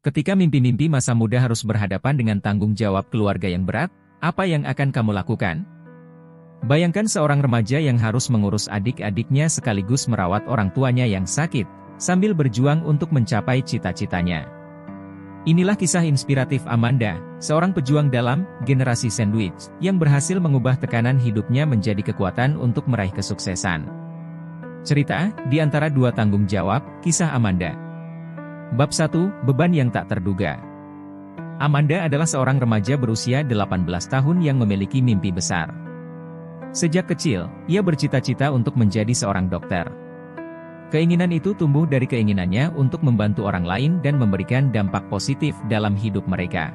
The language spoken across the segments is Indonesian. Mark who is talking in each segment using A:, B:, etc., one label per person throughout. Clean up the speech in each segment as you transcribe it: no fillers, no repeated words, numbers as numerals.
A: Ketika mimpi-mimpi masa muda harus berhadapan dengan tanggung jawab keluarga yang berat, apa yang akan kamu lakukan? Bayangkan seorang remaja yang harus mengurus adik-adiknya sekaligus merawat orang tuanya yang sakit, sambil berjuang untuk mencapai cita-citanya. Inilah kisah inspiratif Amanda, seorang pejuang dalam generasi sandwich, yang berhasil mengubah tekanan hidupnya menjadi kekuatan untuk meraih kesuksesan. Cerita, di antara dua tanggung jawab, kisah Amanda. Bab 1, Beban yang tak terduga. Amanda adalah seorang remaja berusia 18 tahun yang memiliki mimpi besar. Sejak kecil, ia bercita-cita untuk menjadi seorang dokter. Keinginan itu tumbuh dari keinginannya untuk membantu orang lain dan memberikan dampak positif dalam hidup mereka.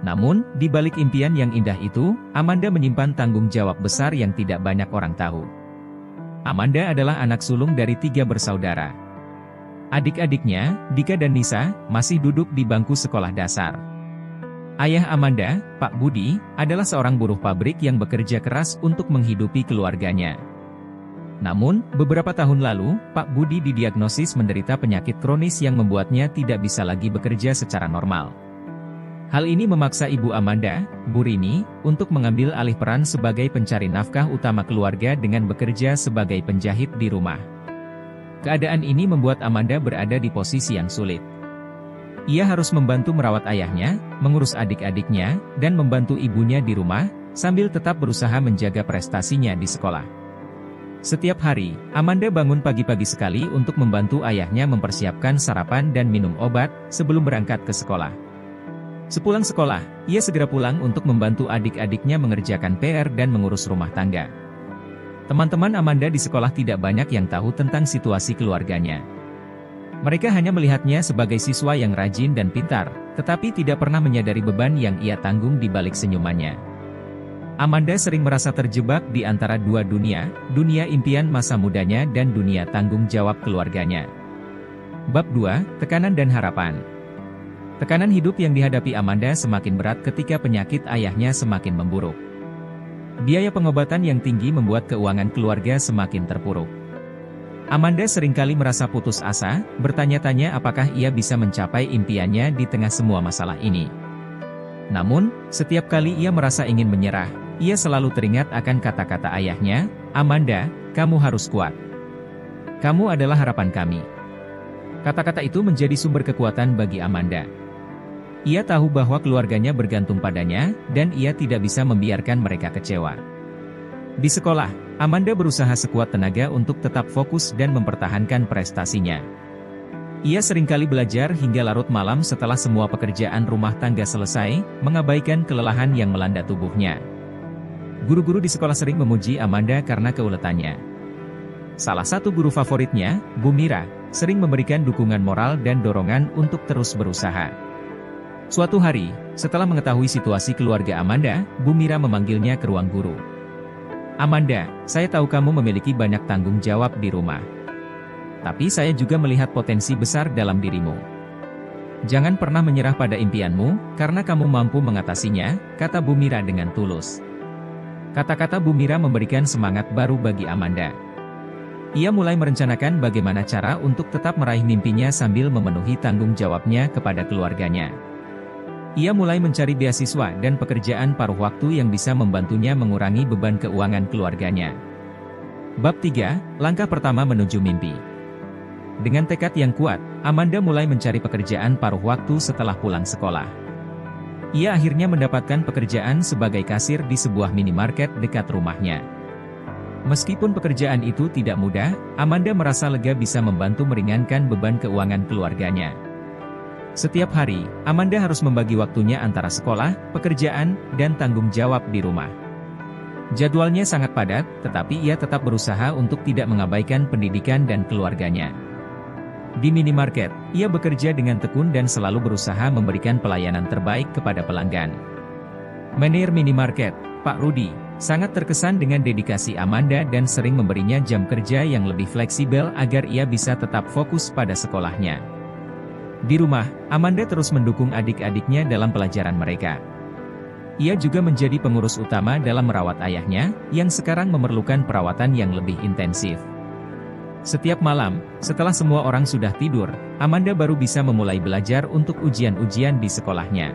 A: Namun, di balik impian yang indah itu, Amanda menyimpan tanggung jawab besar yang tidak banyak orang tahu. Amanda adalah anak sulung dari 3 bersaudara. Adik-adiknya, Dika dan Nisa, masih duduk di bangku sekolah dasar. Ayah Amanda, Pak Budi, adalah seorang buruh pabrik yang bekerja keras untuk menghidupi keluarganya. Namun, beberapa tahun lalu, Pak Budi didiagnosis menderita penyakit kronis yang membuatnya tidak bisa lagi bekerja secara normal. Hal ini memaksa ibu Amanda, Bu Rini, untuk mengambil alih peran sebagai pencari nafkah utama keluarga dengan bekerja sebagai penjahit di rumah. Keadaan ini membuat Amanda berada di posisi yang sulit. Ia harus membantu merawat ayahnya, mengurus adik-adiknya, dan membantu ibunya di rumah, sambil tetap berusaha menjaga prestasinya di sekolah. Setiap hari, Amanda bangun pagi-pagi sekali untuk membantu ayahnya mempersiapkan sarapan dan minum obat, sebelum berangkat ke sekolah. Sepulang sekolah, ia segera pulang untuk membantu adik-adiknya mengerjakan PR dan mengurus rumah tangga. Teman-teman Amanda di sekolah tidak banyak yang tahu tentang situasi keluarganya. Mereka hanya melihatnya sebagai siswa yang rajin dan pintar, tetapi tidak pernah menyadari beban yang ia tanggung di balik senyumannya. Amanda sering merasa terjebak di antara dua dunia, dunia impian masa mudanya dan dunia tanggung jawab keluarganya. Bab 2, Tekanan dan Harapan. Tekanan hidup yang dihadapi Amanda semakin berat ketika penyakit ayahnya semakin memburuk. Biaya pengobatan yang tinggi membuat keuangan keluarga semakin terpuruk. Amanda seringkali merasa putus asa, bertanya-tanya apakah ia bisa mencapai impiannya di tengah semua masalah ini. Namun, setiap kali ia merasa ingin menyerah, ia selalu teringat akan kata-kata ayahnya, "Amanda, kamu harus kuat. Kamu adalah harapan kami." Kata-kata itu menjadi sumber kekuatan bagi Amanda. Ia tahu bahwa keluarganya bergantung padanya, dan ia tidak bisa membiarkan mereka kecewa. Di sekolah, Amanda berusaha sekuat tenaga untuk tetap fokus dan mempertahankan prestasinya. Ia seringkali belajar hingga larut malam setelah semua pekerjaan rumah tangga selesai, mengabaikan kelelahan yang melanda tubuhnya. Guru-guru di sekolah sering memuji Amanda karena keuletannya. Salah satu guru favoritnya, Bu Mira, sering memberikan dukungan moral dan dorongan untuk terus berusaha. Suatu hari, setelah mengetahui situasi keluarga Amanda, Bu Mira memanggilnya ke ruang guru. "Amanda, saya tahu kamu memiliki banyak tanggung jawab di rumah. Tapi saya juga melihat potensi besar dalam dirimu. Jangan pernah menyerah pada impianmu, karena kamu mampu mengatasinya," kata Bu Mira dengan tulus. Kata-kata Bu Mira memberikan semangat baru bagi Amanda. Ia mulai merencanakan bagaimana cara untuk tetap meraih mimpinya sambil memenuhi tanggung jawabnya kepada keluarganya. Ia mulai mencari beasiswa dan pekerjaan paruh waktu yang bisa membantunya mengurangi beban keuangan keluarganya. Bab 3, Langkah pertama menuju mimpi. Dengan tekad yang kuat, Amanda mulai mencari pekerjaan paruh waktu setelah pulang sekolah. Ia akhirnya mendapatkan pekerjaan sebagai kasir di sebuah minimarket dekat rumahnya. Meskipun pekerjaan itu tidak mudah, Amanda merasa lega bisa membantu meringankan beban keuangan keluarganya. Setiap hari, Amanda harus membagi waktunya antara sekolah, pekerjaan, dan tanggung jawab di rumah. Jadwalnya sangat padat, tetapi ia tetap berusaha untuk tidak mengabaikan pendidikan dan keluarganya. Di minimarket, ia bekerja dengan tekun dan selalu berusaha memberikan pelayanan terbaik kepada pelanggan. Manajer minimarket, Pak Rudi, sangat terkesan dengan dedikasi Amanda dan sering memberinya jam kerja yang lebih fleksibel agar ia bisa tetap fokus pada sekolahnya. Di rumah, Amanda terus mendukung adik-adiknya dalam pelajaran mereka. Ia juga menjadi pengurus utama dalam merawat ayahnya, yang sekarang memerlukan perawatan yang lebih intensif. Setiap malam, setelah semua orang sudah tidur, Amanda baru bisa memulai belajar untuk ujian-ujian di sekolahnya.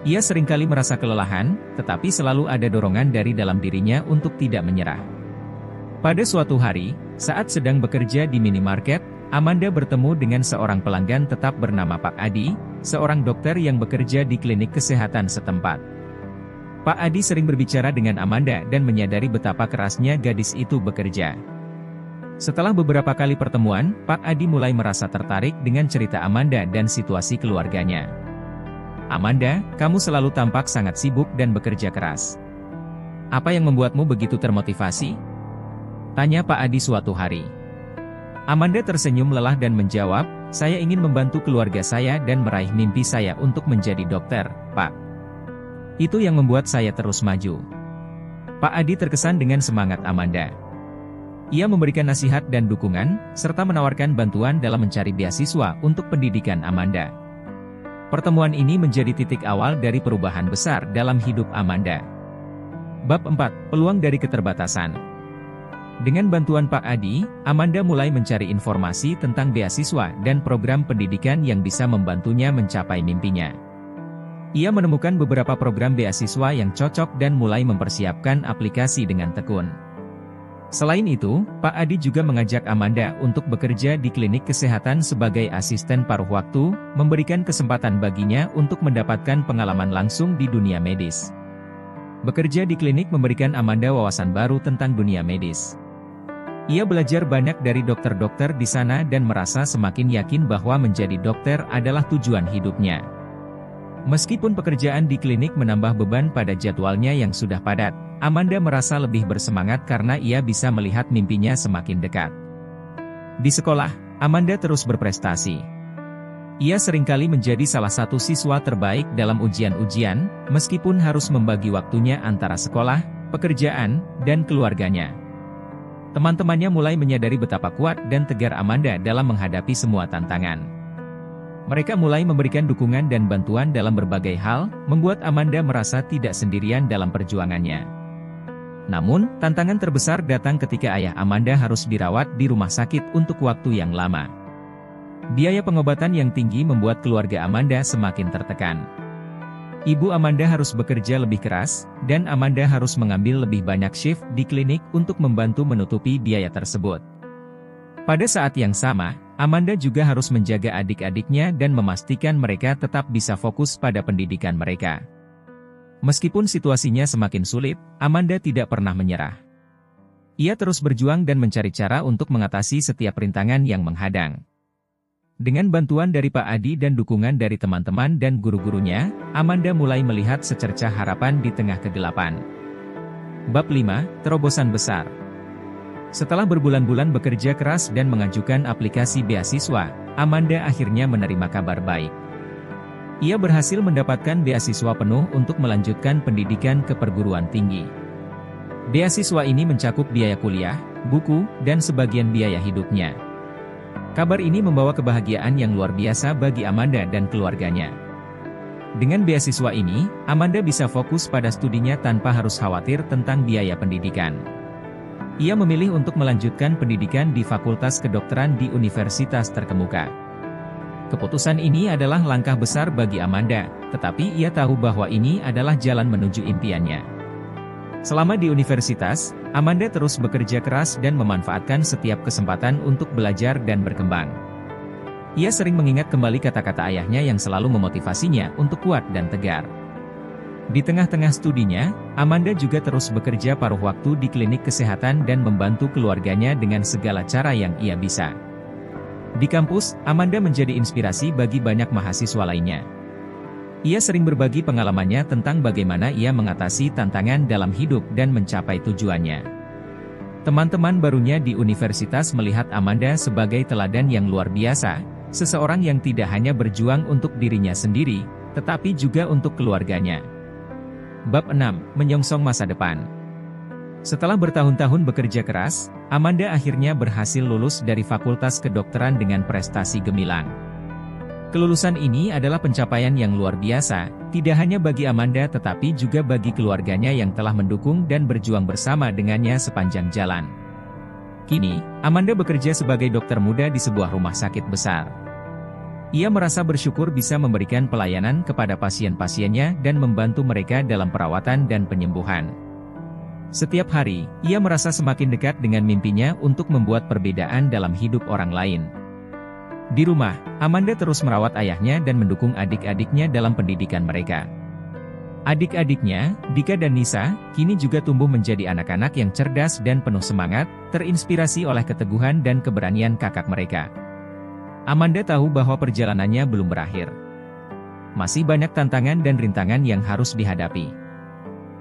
A: Ia seringkali merasa kelelahan, tetapi selalu ada dorongan dari dalam dirinya untuk tidak menyerah. Pada suatu hari, saat sedang bekerja di minimarket, Amanda bertemu dengan seorang pelanggan tetap bernama Pak Adi, seorang dokter yang bekerja di klinik kesehatan setempat. Pak Adi sering berbicara dengan Amanda dan menyadari betapa kerasnya gadis itu bekerja. Setelah beberapa kali pertemuan, Pak Adi mulai merasa tertarik dengan cerita Amanda dan situasi keluarganya. "Amanda, kamu selalu tampak sangat sibuk dan bekerja keras. Apa yang membuatmu begitu termotivasi?" tanya Pak Adi suatu hari. Amanda tersenyum lelah dan menjawab, "Saya ingin membantu keluarga saya dan meraih mimpi saya untuk menjadi dokter, Pak. Itu yang membuat saya terus maju." Pak Adi terkesan dengan semangat Amanda. Ia memberikan nasihat dan dukungan, serta menawarkan bantuan dalam mencari beasiswa untuk pendidikan Amanda. Pertemuan ini menjadi titik awal dari perubahan besar dalam hidup Amanda. Bab 4. Peluang dari keterbatasan. Dengan bantuan Pak Adi, Amanda mulai mencari informasi tentang beasiswa dan program pendidikan yang bisa membantunya mencapai mimpinya. Ia menemukan beberapa program beasiswa yang cocok dan mulai mempersiapkan aplikasi dengan tekun. Selain itu, Pak Adi juga mengajak Amanda untuk bekerja di klinik kesehatan sebagai asisten paruh waktu, memberikan kesempatan baginya untuk mendapatkan pengalaman langsung di dunia medis. Bekerja di klinik memberikan Amanda wawasan baru tentang dunia medis. Ia belajar banyak dari dokter-dokter di sana dan merasa semakin yakin bahwa menjadi dokter adalah tujuan hidupnya. Meskipun pekerjaan di klinik menambah beban pada jadwalnya yang sudah padat, Amanda merasa lebih bersemangat karena ia bisa melihat mimpinya semakin dekat. Di sekolah, Amanda terus berprestasi. Ia seringkali menjadi salah satu siswa terbaik dalam ujian-ujian, meskipun harus membagi waktunya antara sekolah, pekerjaan, dan keluarganya. Teman-temannya mulai menyadari betapa kuat dan tegar Amanda dalam menghadapi semua tantangan. Mereka mulai memberikan dukungan dan bantuan dalam berbagai hal, membuat Amanda merasa tidak sendirian dalam perjuangannya. Namun, tantangan terbesar datang ketika ayah Amanda harus dirawat di rumah sakit untuk waktu yang lama. Biaya pengobatan yang tinggi membuat keluarga Amanda semakin tertekan. Ibu Amanda harus bekerja lebih keras, dan Amanda harus mengambil lebih banyak shift di klinik untuk membantu menutupi biaya tersebut. Pada saat yang sama, Amanda juga harus menjaga adik-adiknya dan memastikan mereka tetap bisa fokus pada pendidikan mereka. Meskipun situasinya semakin sulit, Amanda tidak pernah menyerah. Ia terus berjuang dan mencari cara untuk mengatasi setiap rintangan yang menghadang. Dengan bantuan dari Pak Adi dan dukungan dari teman-teman dan guru-gurunya, Amanda mulai melihat secercah harapan di tengah kegelapan. Bab 5. Terobosan besar. Setelah berbulan-bulan bekerja keras dan mengajukan aplikasi beasiswa, Amanda akhirnya menerima kabar baik. Ia berhasil mendapatkan beasiswa penuh untuk melanjutkan pendidikan ke perguruan tinggi. Beasiswa ini mencakup biaya kuliah, buku, dan sebagian biaya hidupnya. Kabar ini membawa kebahagiaan yang luar biasa bagi Amanda dan keluarganya. Dengan beasiswa ini, Amanda bisa fokus pada studinya tanpa harus khawatir tentang biaya pendidikan. Ia memilih untuk melanjutkan pendidikan di Fakultas Kedokteran di universitas terkemuka. Keputusan ini adalah langkah besar bagi Amanda, tetapi ia tahu bahwa ini adalah jalan menuju impiannya. Selama di universitas, Amanda terus bekerja keras dan memanfaatkan setiap kesempatan untuk belajar dan berkembang. Ia sering mengingat kembali kata-kata ayahnya yang selalu memotivasinya untuk kuat dan tegar. Di tengah-tengah studinya, Amanda juga terus bekerja paruh waktu di klinik kesehatan dan membantu keluarganya dengan segala cara yang ia bisa. Di kampus, Amanda menjadi inspirasi bagi banyak mahasiswa lainnya. Ia sering berbagi pengalamannya tentang bagaimana ia mengatasi tantangan dalam hidup dan mencapai tujuannya. Teman-teman barunya di universitas melihat Amanda sebagai teladan yang luar biasa, seseorang yang tidak hanya berjuang untuk dirinya sendiri, tetapi juga untuk keluarganya. Bab 6. Menyongsong masa depan. Setelah bertahun-tahun bekerja keras, Amanda akhirnya berhasil lulus dari Fakultas Kedokteran dengan prestasi gemilang. Kelulusan ini adalah pencapaian yang luar biasa, tidak hanya bagi Amanda tetapi juga bagi keluarganya yang telah mendukung dan berjuang bersama dengannya sepanjang jalan. Kini, Amanda bekerja sebagai dokter muda di sebuah rumah sakit besar. Ia merasa bersyukur bisa memberikan pelayanan kepada pasien-pasiennya dan membantu mereka dalam perawatan dan penyembuhan. Setiap hari, ia merasa semakin dekat dengan mimpinya untuk membuat perbedaan dalam hidup orang lain. Di rumah, Amanda terus merawat ayahnya dan mendukung adik-adiknya dalam pendidikan mereka. Adik-adiknya, Dika dan Nisa, kini juga tumbuh menjadi anak-anak yang cerdas dan penuh semangat, terinspirasi oleh keteguhan dan keberanian kakak mereka. Amanda tahu bahwa perjalanannya belum berakhir. Masih banyak tantangan dan rintangan yang harus dihadapi.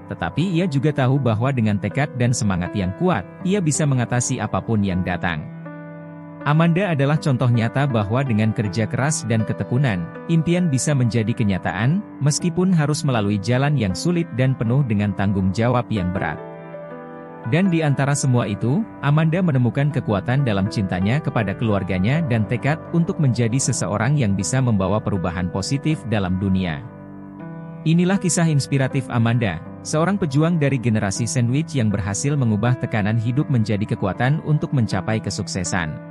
A: Tetapi ia juga tahu bahwa dengan tekad dan semangat yang kuat, ia bisa mengatasi apapun yang datang. Amanda adalah contoh nyata bahwa dengan kerja keras dan ketekunan, impian bisa menjadi kenyataan, meskipun harus melalui jalan yang sulit dan penuh dengan tanggung jawab yang berat. Dan di antara semua itu, Amanda menemukan kekuatan dalam cintanya kepada keluarganya dan tekad untuk menjadi seseorang yang bisa membawa perubahan positif dalam dunia. Inilah kisah inspiratif Amanda, seorang pejuang dari generasi sandwich yang berhasil mengubah tekanan hidup menjadi kekuatan untuk mencapai kesuksesan.